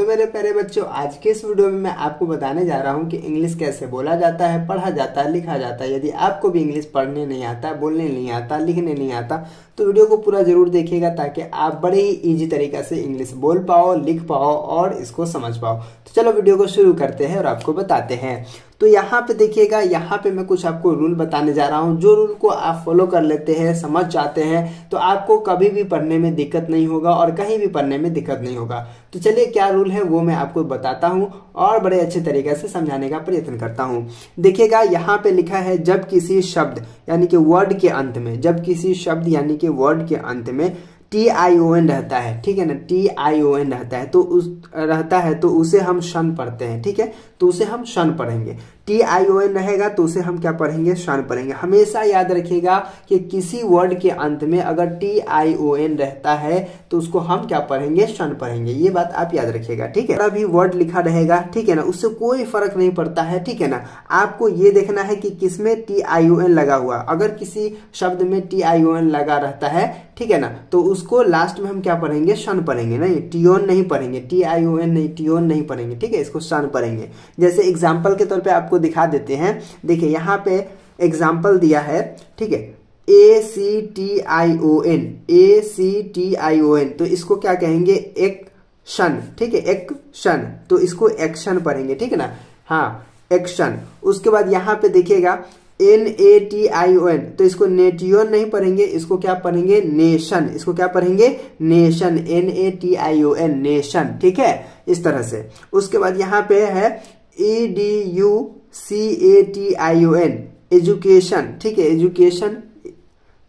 तो मेरे प्यारे बच्चों, आज के इस वीडियो में मैं आपको बताने जा रहा हूं कि इंग्लिश कैसे बोला जाता है, पढ़ा जाता है, लिखा जाता है। यदि आपको भी इंग्लिश पढ़ने नहीं आता, बोलने नहीं आता, लिखने नहीं आता, तो वीडियो को पूरा जरूर देखिएगा ताकि आप बड़े ही इजी तरीका से इंग्लिश बोल पाओ, लिख पाओ और इसको समझ पाओ। तो चलो वीडियो को शुरू करते हैं और आपको बताते हैं। तो यहाँ पे देखिएगा, यहाँ पे मैं कुछ आपको रूल बताने जा रहा हूँ। जो रूल को आप फॉलो कर लेते हैं, समझ जाते हैं, तो आपको कभी भी पढ़ने में दिक्कत नहीं होगा और कहीं भी पढ़ने में दिक्कत नहीं होगा। तो चलिए क्या रूल है वो मैं आपको बताता हूँ और बड़े अच्छे तरीके से समझाने का प्रयत्न करता हूँ। देखिएगा यहाँ पे लिखा है, जब किसी शब्द यानी कि वर्ड के अंत में, जब किसी शब्द यानी कि वर्ड के अंत में TION रहता है, ठीक है ना, TION रहता है तो उसे हम शन पढ़ते हैं, ठीक है। तो उसे हम शन पढ़ेंगे। TION रहेगा तो उसे हम क्या पढ़ेंगे, शन पढ़ेंगे। हमेशा याद रखिएगा कि किसी वर्ड के अंत में अगर TION रहता है तो उसको हम क्या पढ़ेंगे, शन पढ़ेंगे। ये बात आप याद रखिएगा, ठीक है। अभी वर्ड लिखा रहेगा, ठीक है ना, उससे कोई फर्क नहीं पड़ता है, ठीक है ना। आपको ये देखना है कि किसमें TION लगा हुआ। अगर किसी शब्द में TION लगा रहता है, ठीक है ना, तो उसको लास्ट में हम क्या पढ़ेंगे, शन पढ़ेंगे, नहीं टियोन नहीं पढ़ेंगे, TION नहीं, टियोन नहीं पढ़ेंगे, ठीक है। इसको शन पढ़ेंगे। जैसे एग्जाम्पल के तौर पे आपको दिखा देते हैं। देखिए यहाँ पे एग्जाम्पल दिया है, ठीक है, ACTION, तो इसको क्या कहेंगे, एक शन, ठीक है, एक शन, तो इसको एक्शन पढ़ेंगे, ठीक है ना, हाँ एक्शन। उसके बाद यहाँ पे देखिएगा NATION, तो इसको नेटियोन नहीं पढ़ेंगे, इसको क्या पढ़ेंगे, नेशन। इसको क्या पढ़ेंगे, नेशन, NATION, नेशन, ठीक है, इस तरह से। उसके बाद यहाँ पे है EDUCATION, एजुकेशन, ठीक है, एजुकेशन।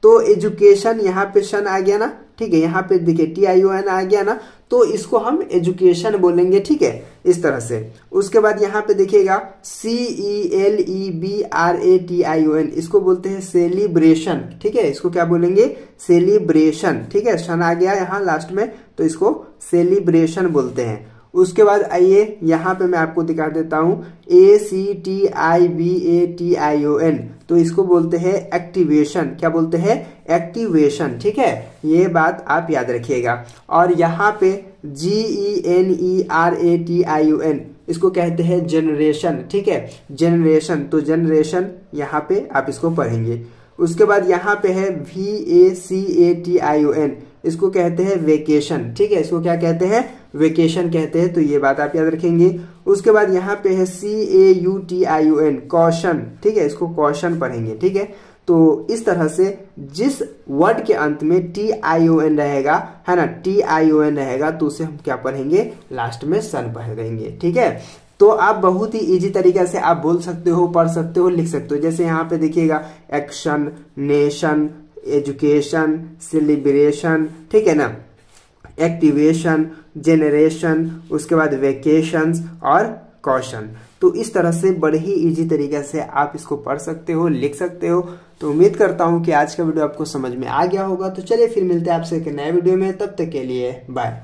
तो एजुकेशन यहाँ पे शन आ गया ना, ठीक है, यहाँ पे देखिए TION आ गया ना, तो इसको हम एजुकेशन बोलेंगे, ठीक है, इस तरह से। उसके बाद यहाँ पे देखिएगा CELEBRATION, इसको बोलते हैं सेलिब्रेशन, ठीक है, इसको क्या बोलेंगे, सेलिब्रेशन, ठीक है, शन आ गया यहाँ लास्ट में, तो इसको सेलिब्रेशन बोलते हैं। उसके बाद आइए यहाँ पे मैं आपको दिखा देता हूँ ACTIVATION, तो इसको बोलते हैं एक्टिवेशन। क्या बोलते हैं, एक्टिवेशन, ठीक है, ये बात आप याद रखिएगा। और यहाँ पे GENERATION, इसको कहते हैं जनरेशन, ठीक है, जनरेशन, तो जनरेशन यहाँ पे आप इसको पढ़ेंगे। उसके बाद यहाँ पे है VACATION, इसको कहते हैं वेकेशन, ठीक है, इसको क्या कहते हैं, वेकेशन कहते हैं, तो ये बात आप याद रखेंगे। उसके बाद यहाँ पे है CAUTION, कॉशन, ठीक है, इसको कॉशन पढ़ेंगे, ठीक है। तो इस तरह से जिस वर्ड के अंत में TION रहेगा, है ना, TION रहेगा, तो उसे हम क्या पढ़ेंगे, लास्ट में सन पढ़ेंगे, ठीक है। तो आप बहुत ही इजी तरीके से आप बोल सकते हो, पढ़ सकते हो, लिख सकते हो। जैसे यहाँ पे देखिएगा, एक्शन, नेशन, एजुकेशन, सेलिब्रेशन, ठीक है ना, एक्टिवेशन, जेनरेशन, उसके बाद वेकेशंस और कॉशन। तो इस तरह से बड़े ही इजी तरीके से आप इसको पढ़ सकते हो, लिख सकते हो। तो उम्मीद करता हूँ कि आज का वीडियो आपको समझ में आ गया होगा। तो चलिए फिर मिलते हैं आपसे एक नए वीडियो में, तब तक के लिए बाय।